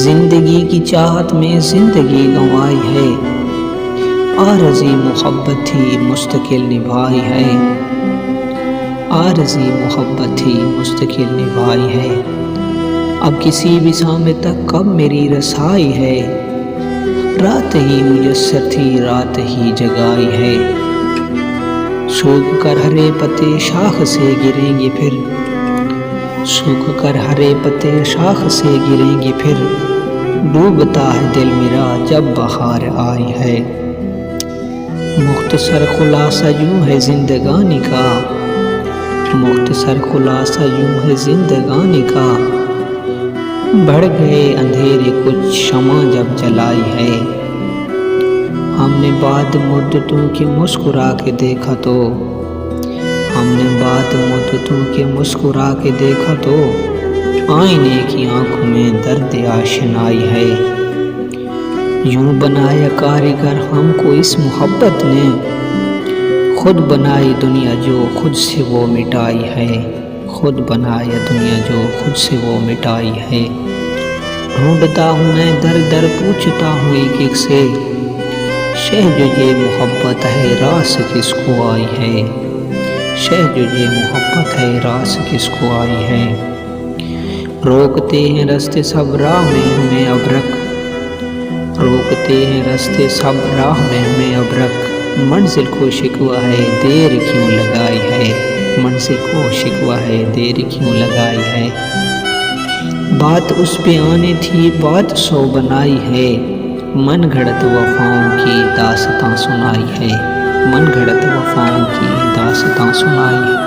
زندگی کی چاہت میں زندگی گنوائی ہے، عارضی محبت تھی مستقل نبھائی ہے، عارضی محبت تھی مستقل نبھائی ہے۔ اب کسی بھی سامنے تک کب میری رسائی ہے، رات ہی میسر تھی رات ہی جگائی ہے۔ سوکھ کر ہرے پتے شاخ سے گریں گے پھر، سوکھ کر ہرے پتے شاخ سے گریں گے پھر، ڈوبتا ہے دل میرا جب بہار آئی ہے۔ مختصر خلاصہ یوں ہے زندگانی کا، مختصر خلاصہ یوں ہے زندگانی کا، بڑھ گئے اندھیرے کچھ شمع جب جلائی ہے۔ ہم نے بعد مدتوں کے مسکرا کے دیکھا تو، ہم نے بعد مدتوں کے مسکرا کے دیکھا تو، آئینے کی آنکھوں میں درد آشنائی ہے۔ یوں بنایا کاریگر ہم کو اس محبت نے، خود بنائی دنیا جو خود سے وہ مٹائی ہے، خود بنایا دنیا جو خود سے وہ مٹائی ہے۔ ڈھونڈتا ہوں میں در در پوچھتا ہوں ایک ایک سے، شہ جو یہ محبت ہے راس کس کو آئی ہے، شہ جو یہ محبت ہے راس کس کو آئی ہے۔ روکتے ہیں رستے سب راہ میں ہمیں اب رکھ، روکتے ہیں رستے سب راہ میں ہمیں اب رکھ، منزل کو شکوہ ہے دیر کیوں لگائی ہے، منزل کو شکوہ ہے دیر کیوں لگائی ہے۔ بات اس پہ آنے تھی بات سو بنائی ہے، من گھڑت وفاؤں کی داستاں سنائی ہے، من گھڑت وفاؤں کی داستاں سنائی ہے۔